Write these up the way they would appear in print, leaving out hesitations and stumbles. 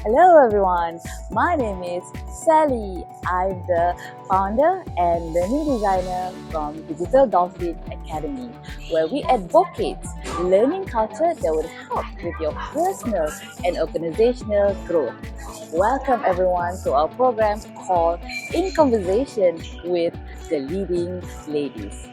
Hello everyone, my name is Sally. I'm the founder and learning designer from Digital Dolphin Academy, where we advocate learning culture that will help with your personal and organizational growth. Welcome everyone to our program called In Conversation with the Leading Ladies,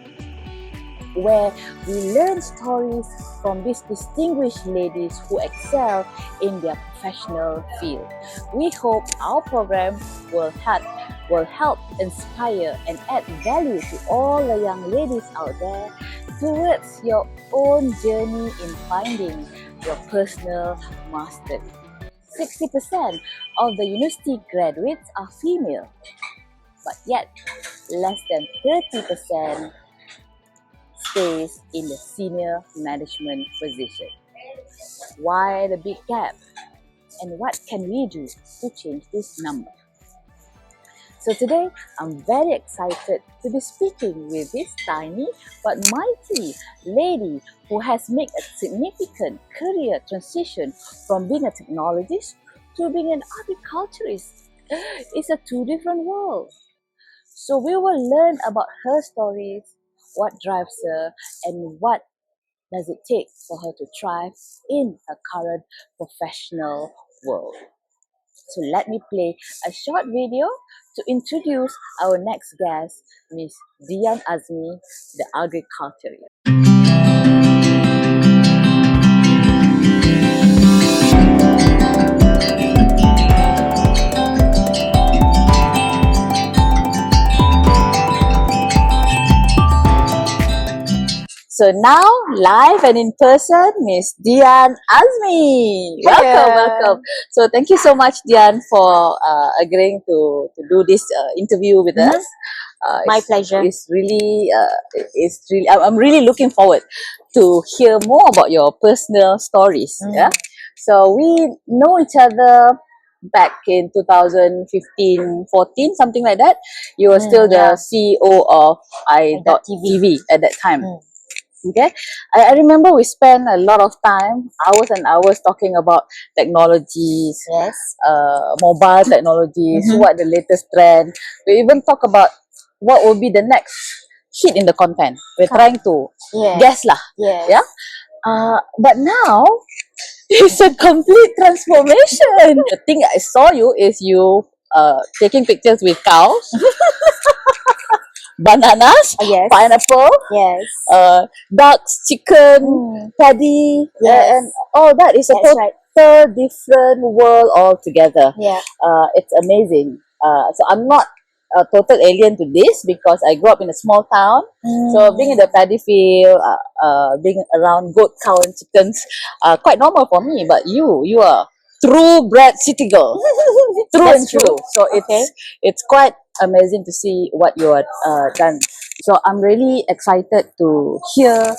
where we learn stories from these distinguished ladies who excel in their professional field. We hope our program will help inspire and add value to all the young ladies out there towards your own journey in finding your personal mastery. 60% of the university graduates are female, but yet less than 30% stays in the senior management position. Why the big gap? And what can we do to change this number? So today, I'm very excited to be speaking with this tiny but mighty lady who has made a significant career transition from being a technologist to being an agriculturist. It's a two different worlds. So we will learn about her stories, what drives her, and what does it take for her to thrive in her current professional world. So let me play a short video to introduce our next guest, Miss Dian Azmi, the agriculturist. So now, live and in person, Miss Dian Azmi. Welcome. So thank you so much, Dian, for agreeing to do this interview with us. My pleasure. I'm really looking forward to hear more about your personal stories. Yeah. So we know each other back in 2015, 14, something like that. You were still the CEO of I.TV at that time. Okay, I remember we spent a lot of time, hours and hours, talking about technologies, mobile technologies, what the latest trend. We even talk about what will be the next hit in the content. We're trying to guess lah. Yeah. But now it's a complete transformation. The thing I saw you is you taking pictures with cows. Bananas, pineapple, ducks, chicken, paddy, and all that is a total different world altogether. It's amazing. So I'm not a total alien to this because I grew up in a small town. So being in the paddy field, being around goat, cow, and chickens, quite normal for me. But you are true-bred city girl, true and true. So it's quite amazing to see what you have done. So I'm really excited to hear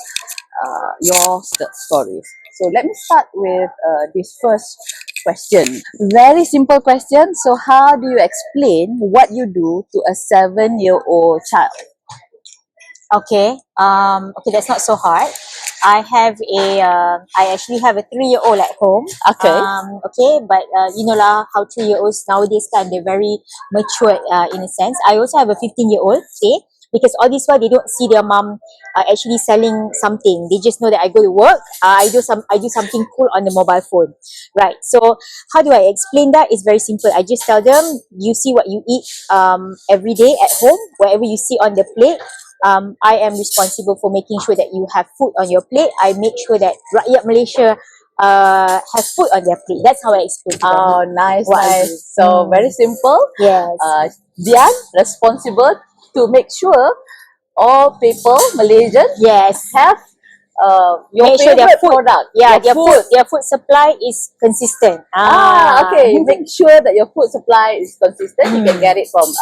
your stories. So let me start with this first question. Very simple question. So how do you explain what you do to a 7-year-old child? Okay, that's not so hard. I actually have a 3-year-old at home. But you know lah, how 3-year-olds nowadays they're very mature in a sense. I also have a 15-year-old, because all this while they don't see their mom actually selling something. They just know that I go to work. I do something cool on the mobile phone, right? So how do I explain that? It's very simple. I just tell them, you see what you eat every day at home, whatever you see on the plate. I am responsible for making sure that you have food on your plate. I make sure that rakyat Malaysia have food on their plate. That's how I explain to them. Oh, nice. So very simple. Yes. Dian, responsible to make sure all people, Malaysians, have your favorite product. Their food supply is consistent. Make sure that your food supply is consistent. You can get it from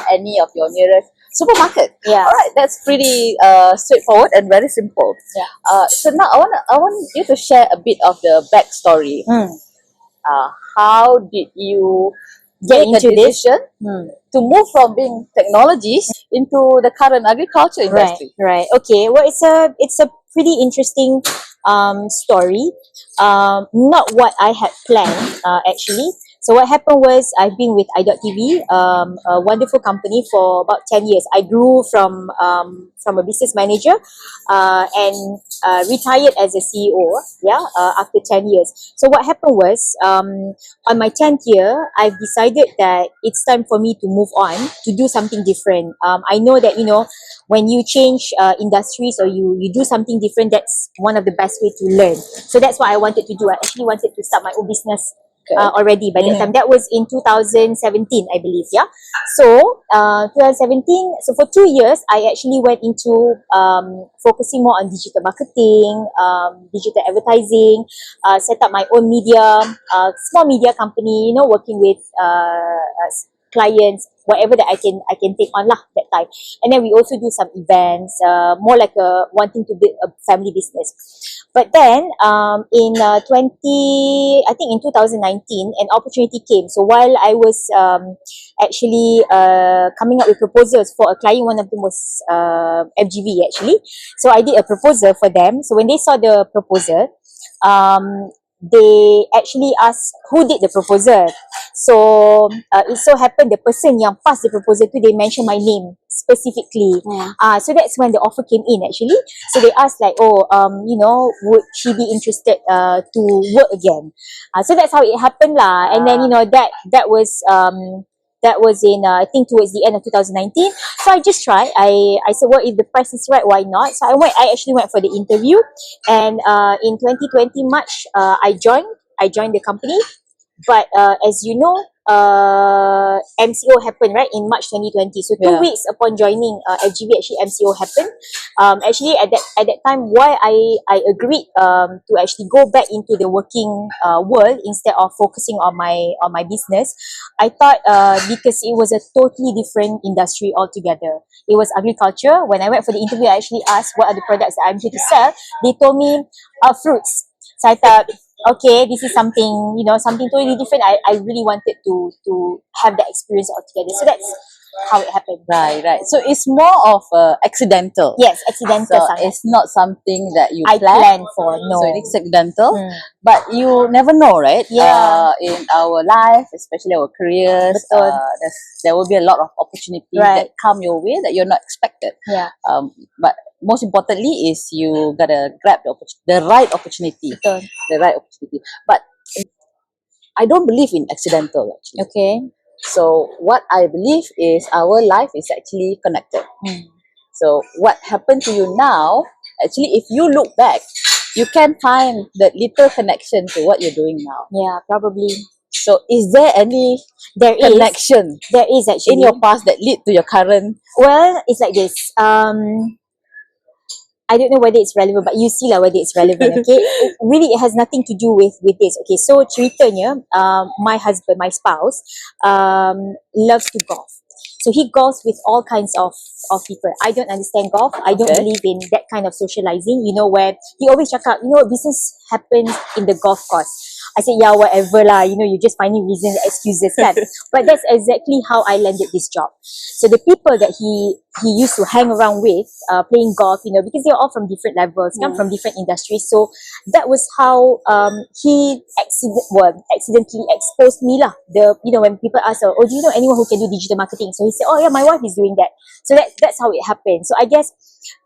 any of your nearest supermarket. Alright, that's pretty straightforward and very simple. So now I want you to share a bit of the backstory. How did you get into this to move from being technologist into the current agriculture industry? Right. Okay. Well, it's a pretty interesting story. Not what I had planned actually. So what happened was I've been with i.tv, a wonderful company, for about 10 years. I grew from a business manager and retired as a CEO, after 10 years. So what happened was, on my 10th year, I've decided that it's time for me to move on, to do something different. I know that, when you change industries, or you do something different, that's one of the best way to learn. So that's what I wanted to do. I actually wanted to start my own business already by that time. That was in 2017, I believe. Yeah. So 2017. So for 2 years, I actually went into focusing more on digital marketing, digital advertising, set up my own media, small media company. Working with clients, whatever that I can take on lah that time. And then we also do some events, more like wanting to build a family business. But then in 2019, an opportunity came. So while I was actually coming up with proposals for a client, one of them was FGV actually. So I did a proposal for them. So when they saw the proposal, they actually asked who did the proposal. So it so happened the person yang passed the proposal to, they mentioned my name specifically. So that's when the offer came in actually. So they asked like, would she be interested to work again? So that's how it happened lah. And then that was in I think towards the end of 2019. So I just tried. I said, well, if the price is right, why not? So I actually went for the interview, and in 2020 March, I joined the company. But as you know, MCO happened right in March 2020. So 2 weeks upon joining FGV, actually MCO happened. Actually at that time, why I agreed to actually go back into the working world instead of focusing on my business, I thought because it was a totally different industry altogether. It was agriculture. When I went for the interview, I actually asked what are the products that I'm here to sell. They told me fruits. So I thought, okay, this is something totally different. I really wanted to have that experience altogether. So that's how it happened. Right. So it's more of accidental. Yes, accidental. So it's not something that you I planned for. No. So it's accidental. But you never know, right? Yeah. In our life, especially our careers, there will be a lot of opportunities that come your way that you're not expected. Yeah. But most importantly is you gotta grab the right opportunity. The right opportunity. But I don't believe in accidental actually. Okay. So what I believe is our life is actually connected. So what happened to you now, actually if you look back, you can find that little connection to what you're doing now. Yeah, probably. So is there any connection there is actually in your past that lead to your current? Well, it's like this. I don't know whether it's relevant, but you see lah whether it's relevant, okay? It has nothing to do with this, okay? So ceritanya, my husband, my spouse, loves to golf. So he golfs with all kinds of people. I don't understand golf. I don't believe in that kind of socializing, where he always cakap, business happens in the golf course. I said, yeah, whatever lah, you're just finding reasons, excuses, kan? But that's exactly how I landed this job. So the people that he used to hang around with, playing golf, because they're all from different levels, come from different industries. So that was how he accidentally exposed me lah. When people ask, oh, do you know anyone who can do digital marketing? So he said, oh yeah, my wife is doing that. So that's how it happened. So I guess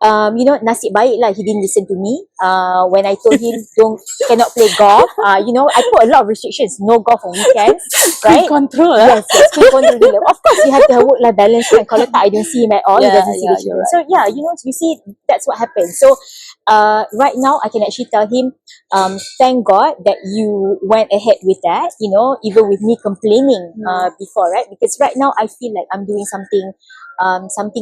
nasib baik lah, he didn't listen to me when I told him cannot play golf. I put a lot of restrictions, no golf on weekends, right? Control. Yes, screen control. Of course you have to have work-life balance, and kalau tak, I don't see him at all. He doesn't see the children. Right. So yeah, you see, that's what happened. So right now I can actually tell him, thank God that you went ahead with that, even with me complaining before, right? Because right now I feel like I'm doing something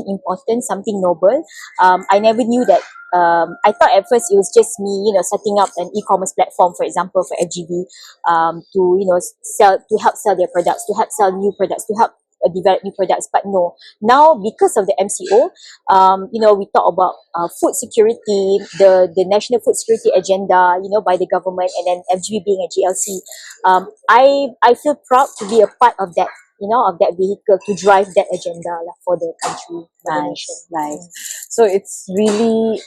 important, something noble. I never knew that. I thought at first it was just me, setting up an e-commerce platform, for example, for FGV, to help sell their products, to help sell new products, to help develop new products. But no, now because of the MCO, we talk about food security, the national food security agenda, by the government, and then FGV being a GLC. I feel proud to be a part of that of that vehicle to drive that agenda lah, for the country, for the nation. Nice. So it's really,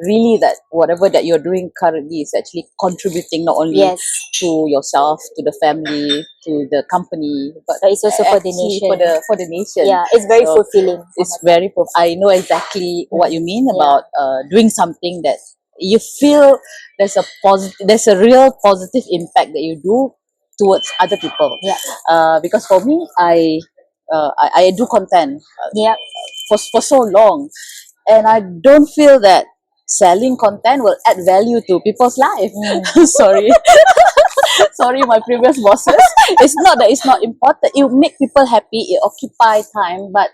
really that whatever that you're doing currently is actually contributing not only Yes, to yourself, to the family, to the company, but but it's also for the actually nation. for the nation. Yeah, it's very So fulfilling. it's very. I know exactly what you mean Yeah. about doing something that you feel there's a real positive impact that you do towards other people. Yeah. Because for me, I do content Yeah. for so long, and I don't feel that selling content will add value to people's life. Sorry. Sorry, my previous bosses. It's not that it's not important. It make people happy. It occupy time, but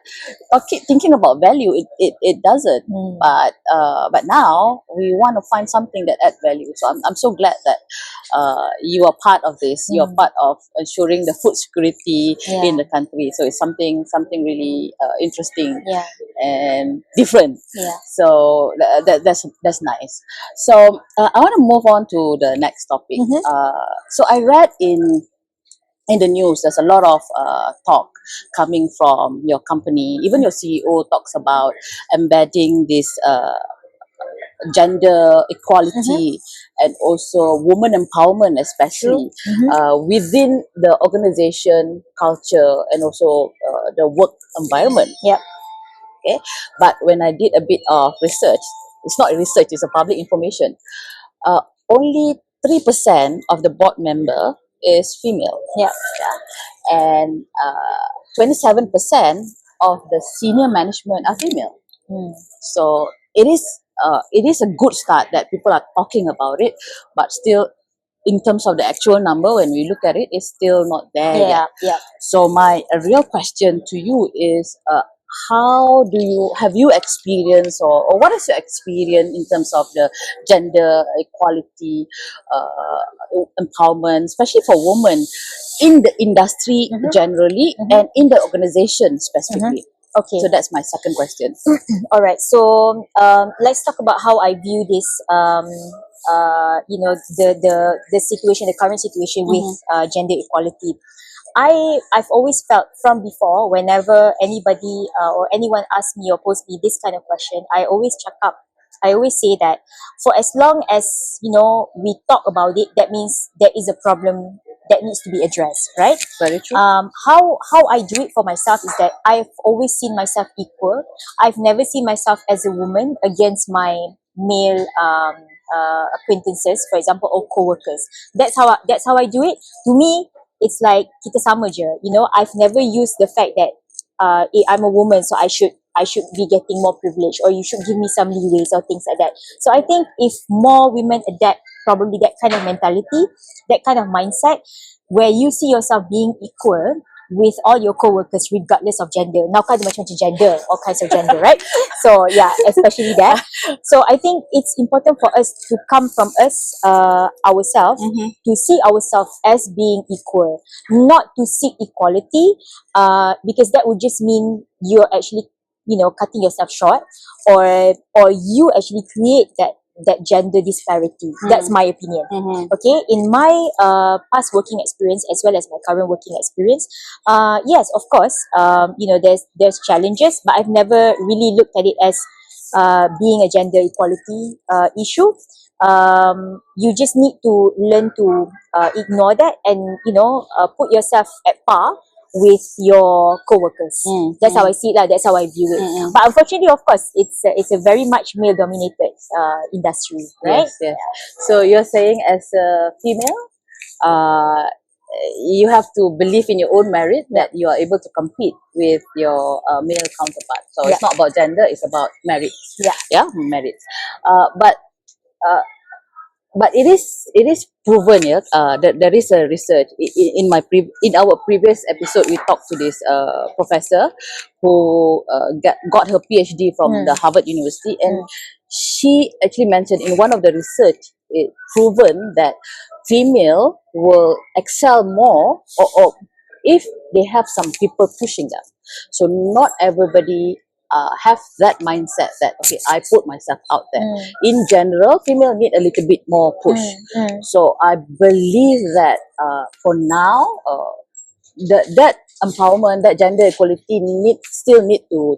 keep thinking about value. It doesn't. But now we want to find something that add value. So I'm so glad that you are part of this. You are part of ensuring the food security in the country. So it's something really interesting Yeah. and different. Yeah. So that's nice. So I want to move on to the next topic. So I read in the news, there's a lot of talk coming from your company. Even your CEO talks about embedding this gender equality and also woman empowerment, especially within the organization culture and also the work environment. Yep. Okay, but when I did a bit of research, it's not research, it's a public information. Only 3% of the board member is female. Yeah. And 27% of the senior management are female. So it is a good start that people are talking about it, but still, in terms of the actual number, when we look at it, it's still not there yet. Yeah. So my real question to you is, have you experienced, or what is your experience in terms of the gender equality, empowerment, especially for women in the industry generally and in the organization specifically? Okay. So that's my second question. All right. So let's talk about how I view this. The situation, the current situation with gender equality. I've always felt from before, whenever anybody or anyone asks me or posts me this kind of question, I always say that for as long as we talk about it, that means there is a problem that needs to be addressed, right? Very true. How I do it for myself is that I've always seen myself equal. I've never seen myself as a woman against my male acquaintances, for example, or co-workers. That's how I do it. To me, it's like kita sama je. I've never used the fact that I'm a woman, so I should be getting more privilege, or you should give me some leeways or things like that. So I think if more women adapt probably that kind of mentality, that kind of mindset, where you see yourself being equal with all your co-workers regardless of gender. Now kan ada macam-macam gender, all kinds of gender, right? So yeah, especially that. So I think it's important for us to come from us ourselves, to see ourselves as being equal, not to seek equality, because that would just mean you're actually cutting yourself short, or you actually create that gender disparity. That's my opinion. Okay, in my past working experience as well as my current working experience, yes, of course, there's challenges, but I've never really looked at it as being a gender equality issue. You just need to learn to ignore that and put yourself at par with your co-workers. That's how I see it, that's how I view it. But unfortunately, of course, it's a very much male-dominated industry, right? Yes. So you're saying, as a female, you have to believe in your own merit that you are able to compete with your male counterpart. So it's not about gender; it's about merit. Merit. But it is proven, that there is a research in our previous episode. We talked to this professor who got her PhD from the Harvard University, and she actually mentioned in one of the research, it proven that female will excel more, or if they have some people pushing them. So not everybody have that mindset that, okay, I put myself out there. In general, female need a little bit more push. So I believe that for now, that empowerment, that gender equality still need to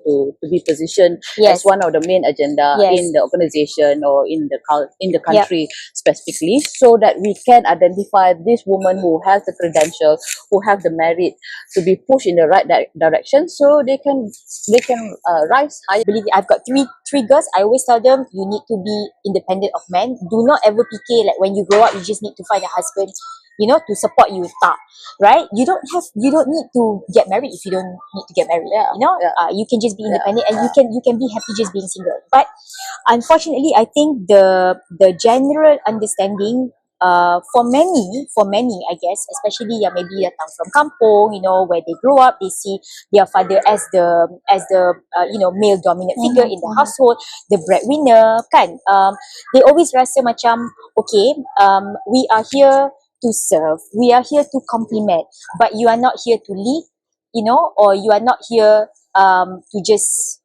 be positioned as Yes. one of the main agenda Yes. in the organization or in the country specifically, so that we can identify this woman who has the credential, who have the merit to be pushed in the right direction, so they can rise higher. Believe me, I've got three girls. I always tell them, you need to be independent of men. Do not ever PK like when you grow up you just need to find a husband, you know, to support you. Tak, right? You don't need to get married if you don't need to get married. You know, you can just be independent and you can be happy just being single. But unfortunately, I think the general understanding for many, I guess, especially maybe datang from kampung, you know, where they grow up, they see their father as the you know, male dominant figure in the household, the breadwinner, kan. They always rasa macam, okay, we are here to serve, we are here to complement, but you are not here to lead, you know, or you are not here to just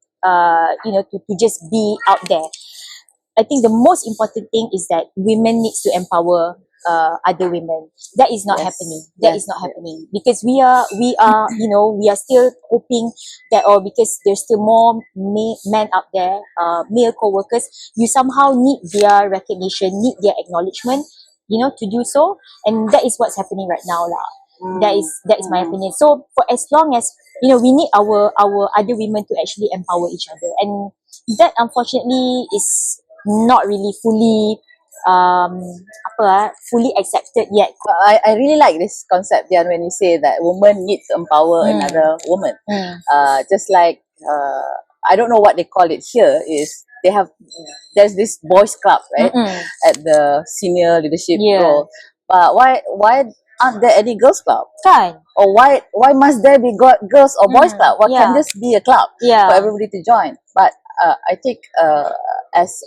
you know, to just be out there. I think the most important thing is that women needs to empower other women. That is not happening. That is not happening because we are you know, we are still hoping that, or because there's still more men out there, male co-workers, you somehow need their recognition, need their acknowledgement, you know, to do so, and that is what's happening right now lah. That is my opinion. So for as long as, you know, we need our other women to actually empower each other, and that unfortunately is not really fully fully accepted yet. I really like this concept, Dian, when you say that women need to empower another woman. Just like I don't know what they call it here, is they have, there's this boys club, right, at the senior leadership role. But why aren't there any girls club? Kan? Or why must there be girls or boys club? Why can't just be a club for everybody to join? But I think as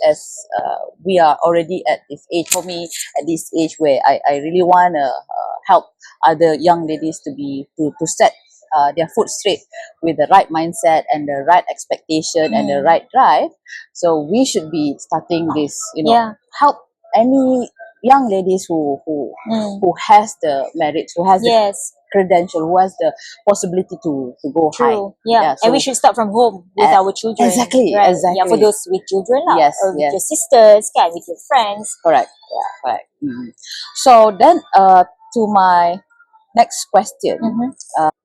we are already at this age, for me at this age where I really want to help other young ladies to set their foot straight with the right mindset and the right expectation and the right drive. So we should be starting this, you know, help any young ladies who has the merits, who has the credential, who has the possibility to go high. So, So and we should start from home with our children. Exactly, right? exactly. Yeah, for those with children lah, Yes, or with your sisters, kan, with your friends. Correct. Correct. So then, to my next question,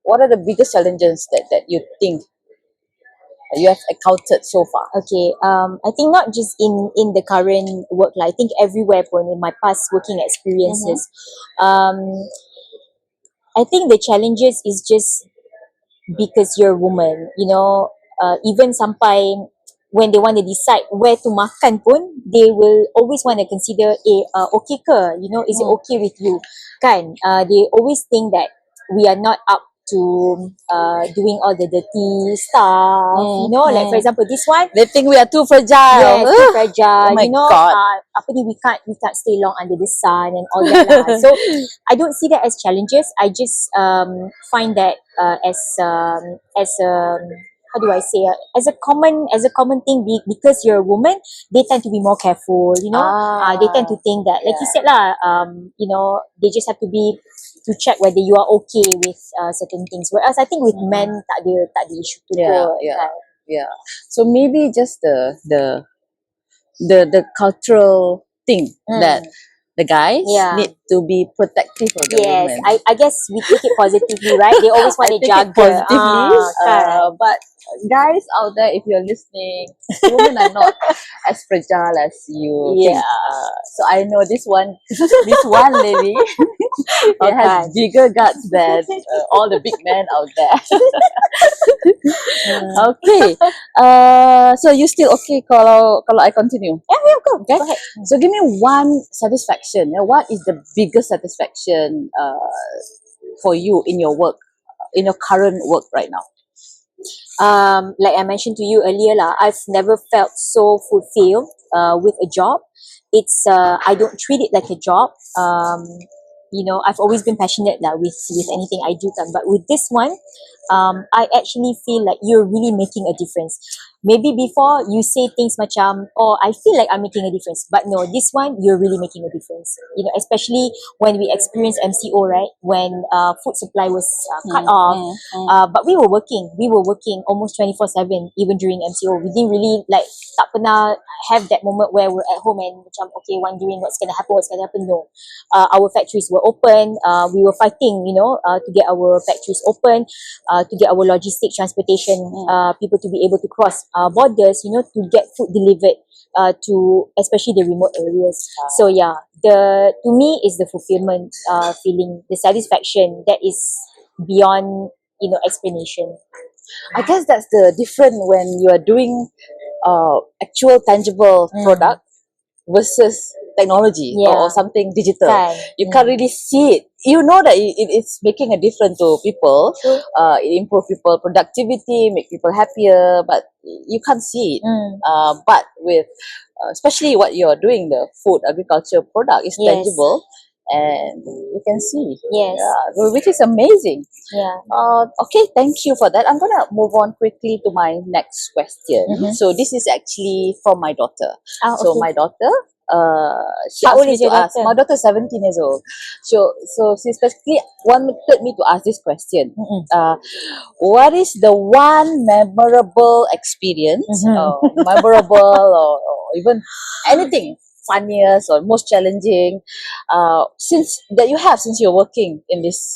what are the biggest challenges that you think you have encountered so far? Okay, I think not just in the current work lah, I think everywhere pun in my past working experiences. I think the challenges is just because you're a woman, you know, even sampai when they want to decide where to makan pun, they will always want to consider, okay ke, you know, is it okay with you, kan? They always think that we are not up to doing all the dirty stuff, you know, like for example this one, They think we are too fragile. yes, too fragile, Oh my you know, God. apa ni, we can't stay long under the sun and all that lah. So I don't see that as challenges. I just find that as how do I say, as a common thing, because you're a woman, they tend to be more careful, you know. They tend to think that, like you said lah, you know, they just have to check whether you are okay with certain things. Whereas I think with men, tak ada issue tu pun. So maybe just the cultural thing that the guys need to be protective of the women. I guess we take it positively, right? They always want to I take it jaga. positively. But guys out there, if you're listening, women are not as fragile as you think. So I know this one lady, it has bigger guts than all the big men out there. Okay. So you still okay kalau I continue? Yeah, go. Okay. Go ahead. So give me one satisfaction. What is the biggest satisfaction for you in your work, in your current work right now? Like I mentioned to you earlier lah, I've never felt so fulfilled with a job. It's I don't treat it like a job. You know, I've always been passionate lah with anything I do, but with this one, I actually feel like you're really making a difference. maybe before you say things macam, oh, I feel like I'm making a difference, but no, this one you're really making a difference. You know, especially when we experienced MCO, right? When food supply was cut off, but we were working almost 24/7 even during MCO. We didn't really like tak pernah have that moment where we're at home and macam okay, wondering what's gonna happen. No, our factories were open. We were fighting, you know, to get our factories open, to get our logistic transportation, people to be able to cross borders, you know, to get food delivered to especially the remote areas. So yeah, to me is the fulfillment feeling, the satisfaction that is beyond, you know, explanation. I guess that's the difference when you are doing actual tangible product versus technology or something digital. You can't really see it. You know that it's making a difference to people. It improve people productivity, make people happier, but you can't see it. But with especially what you're doing, the food agriculture product is tangible and you can see. Which is amazing. Okay, thank you for that. I'm gonna move on quickly to my next question. So this is actually from my daughter. So my daughter, she How asked old me is to your ask. daughter? My daughter is 17 years old. So she specifically wanted me to ask this question. What is the one memorable experience, memorable or even anything funniest or most challenging since you're working in this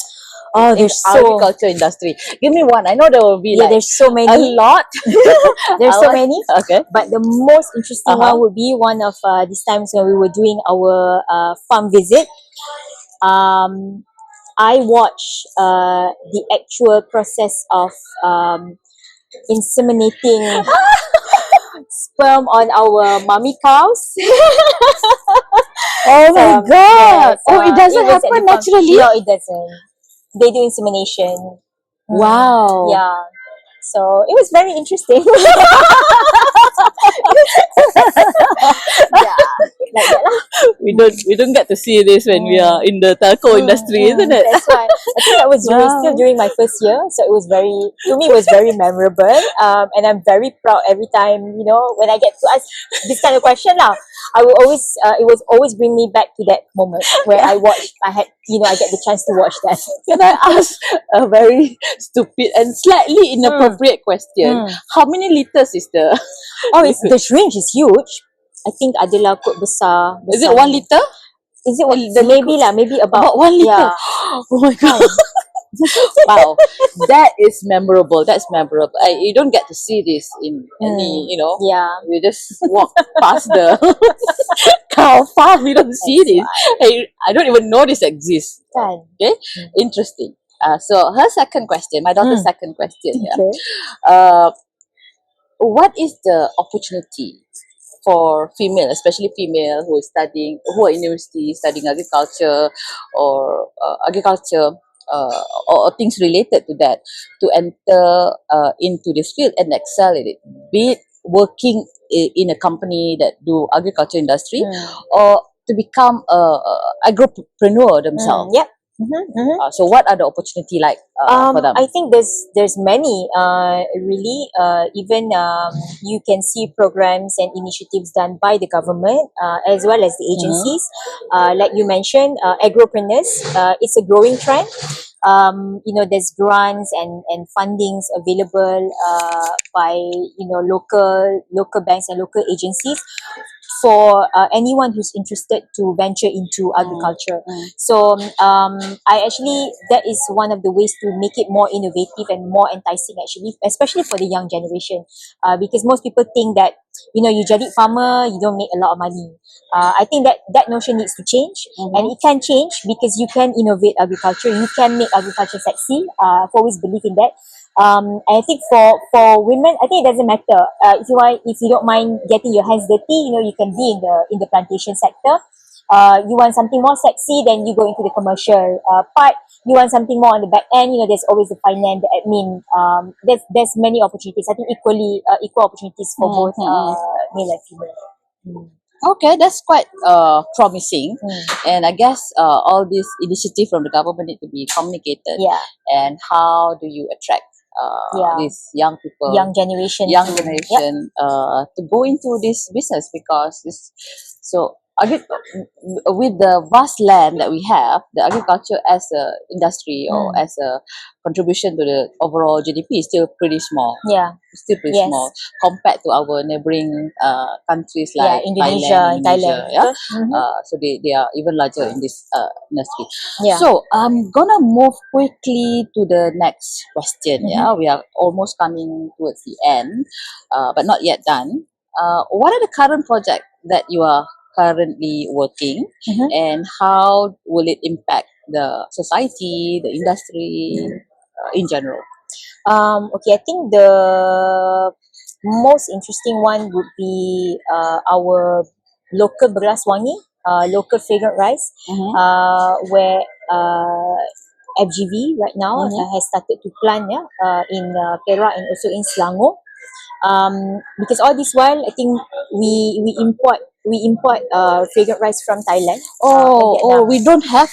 There's agriculture industry? Give me one. I know there will be like there's so many. a lot. There's so many. Okay. But the most interesting one would be one of these times when we were doing our farm visit. I watched the actual process of inseminating sperm on our mommy cows. Oh my god! It doesn't was at the happen farm. naturally. No, it doesn't. They do insemination. Wow. Yeah. So it was very interesting. Like that lah. We don't get to see this when we are in the telco industry, isn't it? That's why I think that was still during my first year, so it was very memorable. And I'm very proud every time, you know, when I get to ask this kind of question now. I will always it will always bring me back to that moment where I get the chance to watch that. Can I ask a very stupid and slightly inappropriate question? How many liters is the? The range is huge. I think adalah kot besar. Is it 1 liter? Is it maybe about 1 liter? Yeah. Oh my god. Wow, that is memorable. That's memorable. You don't get to see this in any, you know. You just walk past the cow farm. You don't see this. I don't even know this exists. Okay, interesting. So her second question, my daughter's second question. What is the opportunity for female, especially female who are in university studying agriculture or or things related to that, to enter into this field and excel in it, be it working in a company that do agriculture industry or to become a agropreneur themselves? So what are the opportunity like for them? I think there's many really even you can see programs and initiatives done by the government as well as the agencies. Like you mentioned, agropreneurs, it's a growing trend. You know, there's grants and fundings available by, you know, local banks and local agencies for anyone who's interested to venture into agriculture. So that is one of the ways to make it more innovative and more enticing, actually, especially for the young generation, because most people think that, you know, you jadi farmer, you don't make a lot of money. I think that notion needs to change, and it can change because you can innovate agriculture, you can make agriculture sexy. I've always believed in that. I think for women, I think it doesn't matter. If you don't mind getting your hands dirty, you know, you can be in the plantation sector. You want something more sexy, then you go into the commercial part. You want something more on the back end, you know, there's always the finance, the admin. There's many opportunities. I think equal opportunities for both male and female. Okay, that's quite promising. And I guess all these initiatives from the government need to be communicated. And how do you attract these young people, young generation, young to- generation to go into this business, because it's so with the vast land that we have, the agriculture as a industry or as a contribution to the overall GDP is still pretty small. Yeah. It's still pretty Yes. small compared to our neighboring countries Yeah, like Indonesia, Thailand. Yeah. Betul? So they are even larger in this industry. Yeah. So I'm gonna move quickly to the next question. Yeah, we are almost coming towards the end, but not yet done. What are the current projects that you are currently working, and how will it impact the society, the industry in general? Okay, I think the most interesting one would be our local beras wangi, local fragrant rice, where FGV right now has started to plant in Perak and also in Selangor. Because all this while, I think we import fragrant rice from Thailand. and Vietnam. We don't have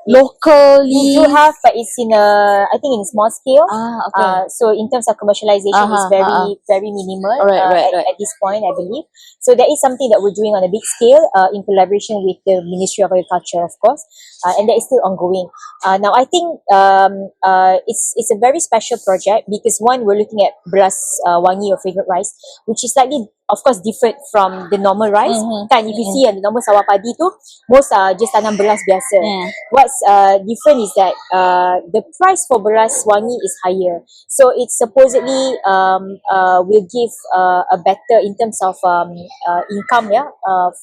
locally. We do have, but it's I think in a small scale. Okay. So in terms of commercialization, it's very minimal at this point, I believe. So that is something that we're doing on a big scale in collaboration with the Ministry of Agriculture, of course, and that is still ongoing. Now, I think it's a very special project because one, we're looking at beras wangi or fragrant rice, which is slightly, of course, different from the normal rice. Kan, if you see the normal sawah padi tu, most are just tanam beras biasa. What's different is that the price for beras wangi is higher. So it supposedly will give a better in terms of income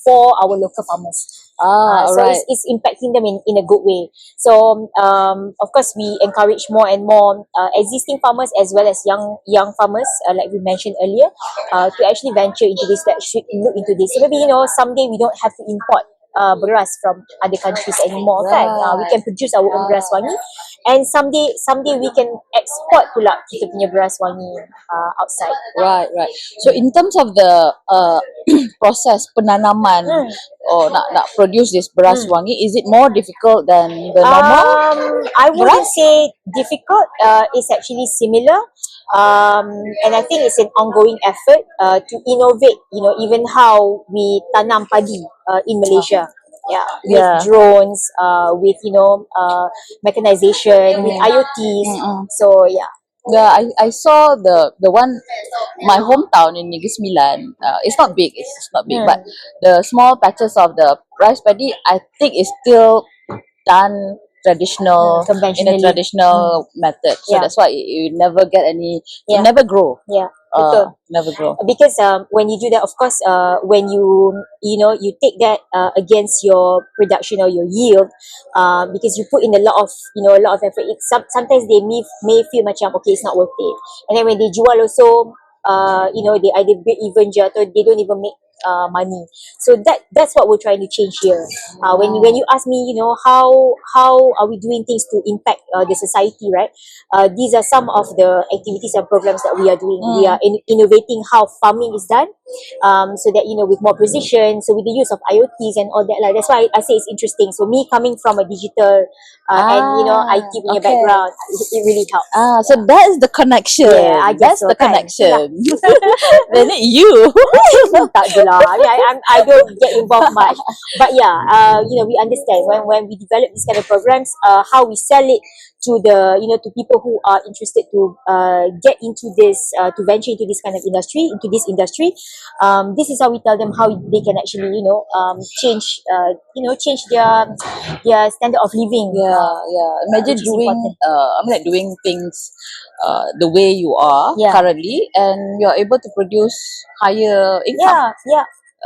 for our local farmers. So it's impacting them in a good way. So of course, we encourage more and more existing farmers as well as young farmers, like we mentioned earlier, to actually venture into this, that should look into this. So maybe someday we don't have to import beras from other countries anymore, kan? We can produce our own beras wangi, and someday we can export pula kita punya beras wangi outside. Right. So in terms of the proses penanaman or nak produce this beras wangi, is it more difficult than the normal? I wouldn't say difficult. It's actually similar. And I think it's an ongoing effort to innovate, even how we tanam padi in Malaysia. With drones, with mechanization, with IoTs. So I saw the one, my hometown in Negeri Sembilan. It's not big, but the small patches of the rice paddy, I think is still done traditional in a traditional method. So that's why you never get any, you never grow. Never grow. Because when you do that, of course, when you take that against your production or your yield, because you put in a lot of effort. Sometimes they may feel macam okay, it's not worth it. And then when they jual also, they either break even je atau they don't even make money. So that's what we're trying to change here. When you ask me, how are we doing things to impact the society, right? These are some of the activities and programs that we are doing. We are innovating how farming is done, so that with more precision, so with the use of IoTs and all that. That's why I say it's interesting. So me coming from a digital and IT punya background, it really helps. So that is the connection. Yeah, I guess that's so, the kan? connection. Then you. Tak je lah. I mean, I don't get involved much. But we understand when we develop these kind of programs, how we sell it to the to people who are interested to get into this, to venture into this kind of industry, this is how we tell them how they can actually change their standard of living. Imagine doing doing things the way you are currently, and you're able to produce higher income.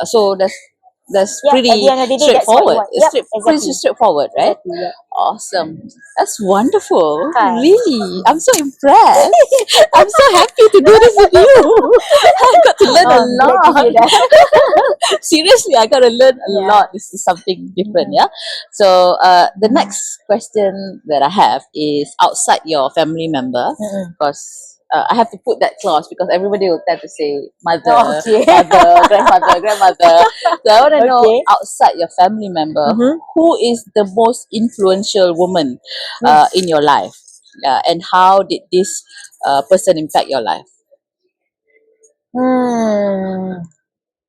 So that's pretty at the end of the day, straightforward. that's what you want. Pretty straightforward, right? Exactly, Awesome. That's wonderful. Kan? Really, I'm so impressed. I'm so happy to do this with you. I got to learn a lot. Seriously, I got to learn a lot. This is something different, So the next question that I have is outside your family member, because I have to put that clause because everybody will tend to say mother, father, grandmother. So I want to know, outside your family member, who is the most influential woman in your life? And how did this person impact your life?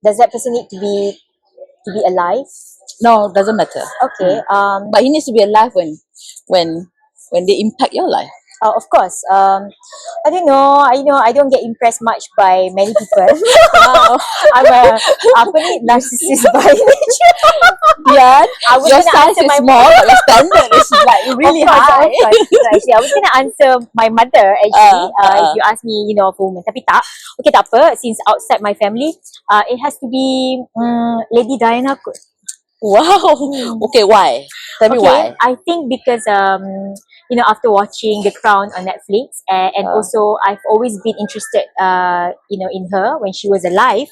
Does that person need to be alive? No, doesn't matter. Okay. But he needs to be alive when they impact your life. Of course. I don't know. I don't get impressed much by many people. I'm a narcissist by nature. Yeah, I was your gonna size answer is my small, but your standard is like really of course, high. of course. So actually, I was gonna answer my mother actually. If you ask me, for women. Tapi tak. Okay, tak apa. Since outside my family, it has to be Lady Diana kot. Wow. Okay, why? Tell me why. I think because after watching The Crown on Netflix, and also I've always been interested in her when she was alive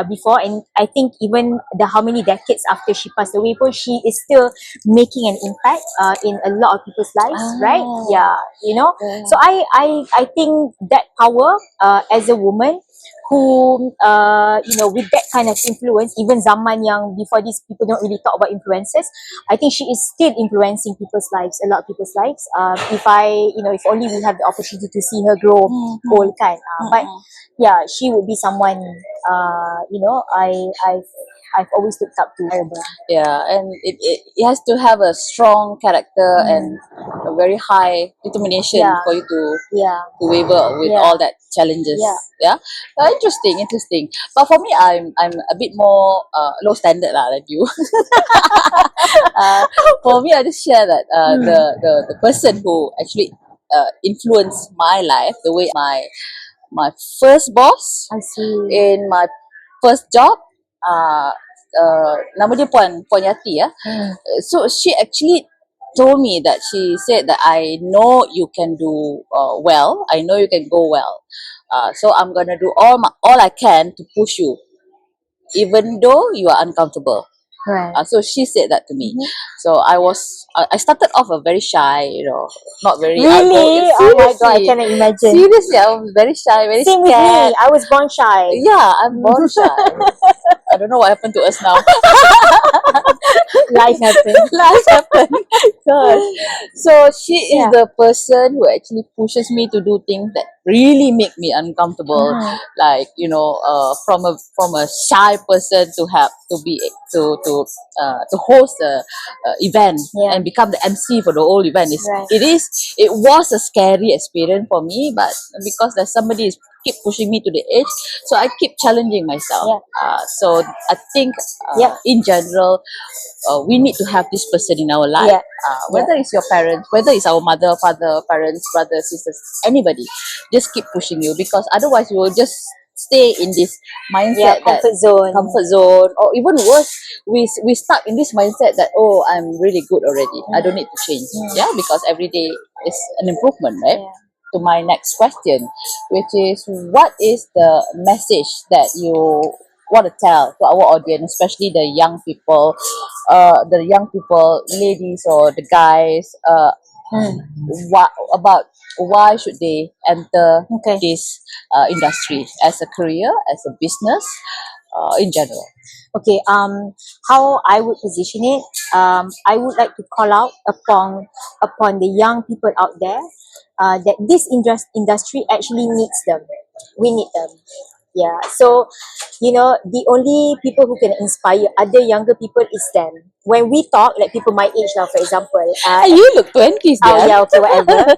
before, and I think even how many decades after she passed away, she is still making an impact in a lot of people's lives, right? Yeah, So I think that power as a woman who with that kind of influence, even zaman yang before this people don't really talk about influences, I think she is still influencing people's lives, a lot of people's lives. If only we have the opportunity to see her grow old kan. But yeah, she would be someone I've always looked up to. Yeah, and it has to have a strong character and a very high determination for you to waver with all that challenges. Yeah. Interesting. But for me, I'm a bit more low standard lah than you. For me, I just share that the person who actually influenced my life, the way my first boss I see. in my first job, nama dia Puan Yati ya. So she actually told me that she said that I know you can do well. I know you can go well. So I'm gonna do all I can to push you, even though you are uncomfortable. Right. So she said that to me. So I started off a very shy, not very Really? outgoing. Oh my god, I cannot imagine. Seriously, I was very shy, very Same scared. with me. I was born shy. Yeah, I'm born shy. I don't know what happened to us now. Life happened. Life happened. Gosh. So she is the person who actually pushes me to do things that really make me uncomfortable. Like from a shy person to have to be to host a event and become the MC for the whole event. It was a scary experience for me, but because there's somebody is keep pushing me to the edge, so I keep challenging myself. So I think in general, we need to have this person in our life. Whether it's your parents, whether it's our mother, father, parents, brothers, sisters, anybody, just keep pushing you, because otherwise you will just stay in this mindset, comfort zone, or even worse, we stuck in this mindset that I'm really good already. I don't need to change. Because every day is an improvement, right? To my next question, which is, what is the message that you want to tell to our audience, especially the young people, ladies or the guys, why should they enter this industry as a career, as a business, in general? Okay, how I would position it, I would like to call out upon the young people out there that this industry actually needs them. We need them. Yeah. So, the only people who can inspire other younger people is them. When we talk, like people my age now, for example. You look 20s, okay, whatever.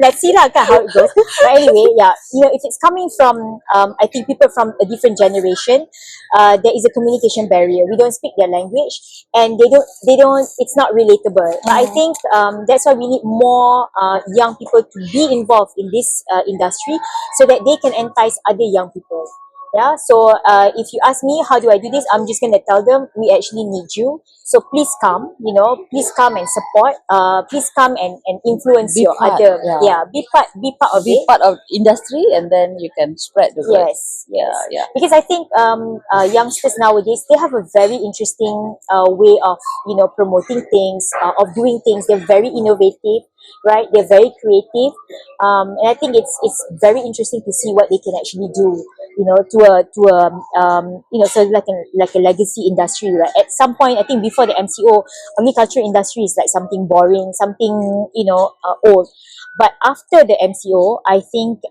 Let's see lah how it goes. But anyway, if it's coming from, I think people from a different generation, there is a communication barrier. We don't speak their language, and they don't. It's not relatable. But I think that's why we need more young people to be involved in this industry, so that they can entice other young people. So if you ask me how do I do this, I'm just gonna tell them, we actually need you, so please come, please come and support, please come and influence Be part, be part of it. Part of industry, and then you can spread the word. Yes. Because I think youngsters nowadays, they have a very interesting way of promoting things, of doing things. They're very innovative, right? They're very creative, and I think it's very interesting to see what they can actually do, to so like a legacy industry, right? At some point, I think before the MCO, agriculture industry is like something boring, something old. But after the MCO, I think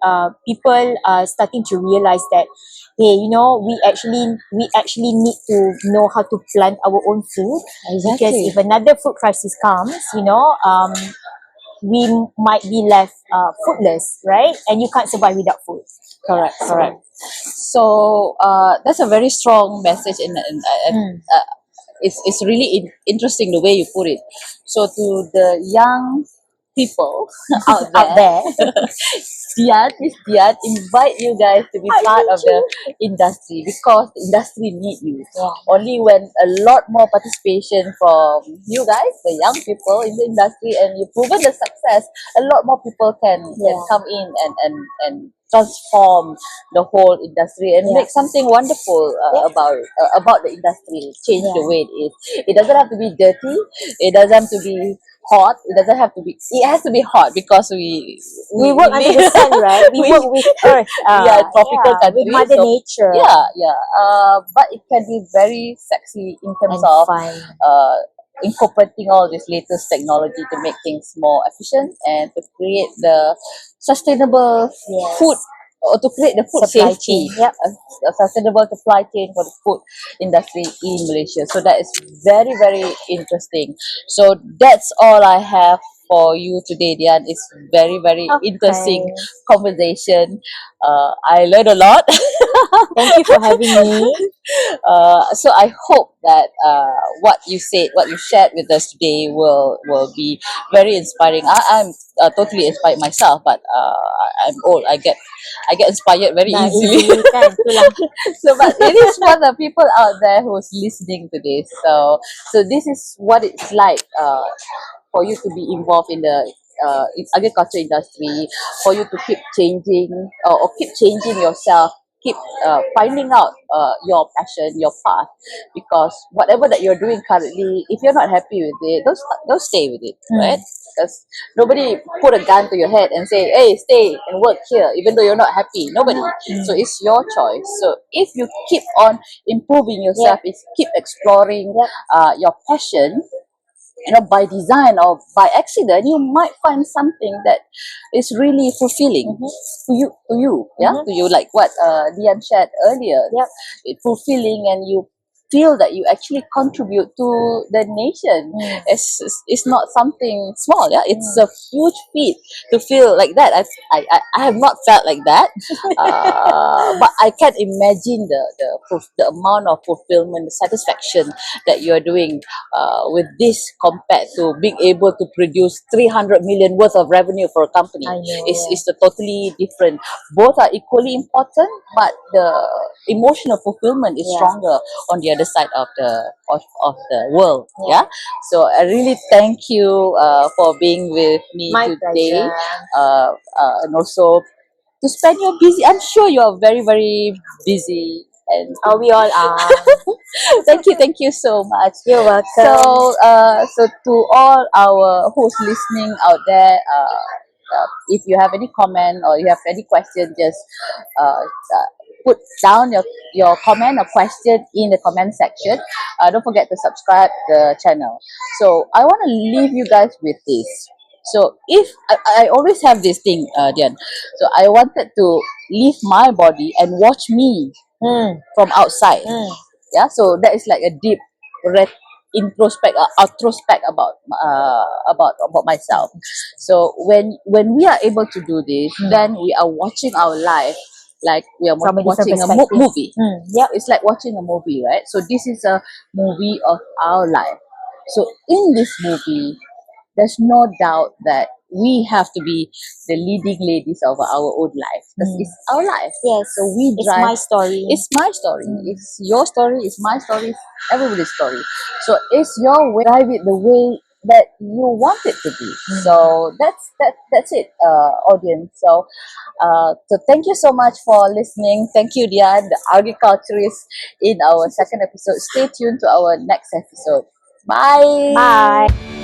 people are starting to realize that, hey, we actually need to know how to plant our own food, because Exactly. if another food crisis comes, we might be left foodless, right? And you can't survive without food. Correct, So, correct. So that's a very strong message, it's really interesting the way you put it. So to the young people out out there, there. Miss Dian, invite you guys to be part of the industry, because the industry need you. Yeah. Only when a lot more participation from you guys, the young people in the industry, and you've proven the success, a lot more people can Yeah. come in and transform the whole industry and Yeah. make something wonderful Yeah. about the industry, change the Yeah. way it is. It doesn't have to be dirty, it doesn't have to be hot, it doesn't have to be, it has to be hot, because We work under the sun, right? We work with earth. we are a tropical country, with Mother so Nature. but it can be very sexy in terms And of fun. incorporating all this latest technology to make things more efficient and to create the sustainable Yes. food, or to create the food Supply safety, chain. Yep. a sustainable supply chain for the food industry in Malaysia. So that is very, very interesting. So that's all I have for you today, Dian. It's very, very interesting Okay. conversation. I learned a lot. Thank you for having me. So I hope that what you said, what you shared with us today, will be very inspiring. I'm totally inspired myself, but I'm old. I get inspired very Nah, easily. easily kan. Itulah. So, but it is for the people out there who's listening to this. So this is what it's like for you to be involved in the agriculture industry, for you to keep changing, or keep changing yourself, keep finding out your passion, your path, because whatever that you're doing currently, if you're not happy with it, don't stay with it, right? Because nobody put a gun to your head and say, hey, stay and work here even though you're not happy. Nobody. So it's your choice. So if you keep on improving yourself, is keep exploring your passion, by design or by accident, you might find something that is really fulfilling to you, like what Dian shared earlier. Yep. It's fulfilling, and you feel that you actually contribute to the nation. It's not something small. It's a huge feat to feel like that. I have not felt like that, but I can imagine the amount of fulfillment, the satisfaction that you are doing with this, compared to being able to produce 300 million worth of revenue for a company. I know. It's the totally different. Both are equally important, but the emotional fulfillment is stronger on the other side of the world. So I really thank you for being with me My today, pleasure. and also to spend your busy. I'm sure you are very, very busy, and We all are. thank you so much. You're welcome. So to all our who's listening out there, if you have any comment or you have any question, just put down your comment or question in the comment section. Don't forget to subscribe the channel. So I want to leave you guys with this. So if I always have this thing, Dian. So I wanted to leave my body and watch me from outside. So that is like a deep outrospect about myself. So when we are able to do this, then we are watching our life like we are From a different watching a perspective. movie. Yep. It's like watching a movie, right? So this is a movie of our life. So in this movie, there's no doubt that we have to be the leading ladies of our own life, because it's our life. Yes. So we It's drive. my story. It's my story. It's your story. It's my story. It's everybody's story. So it's your way. Drive it the way that you want it to be. So that's it, audience. So thank you so much for listening. Thank you, Dian, the agriculturist, in our second episode. Stay tuned to our next episode. Bye. Bye.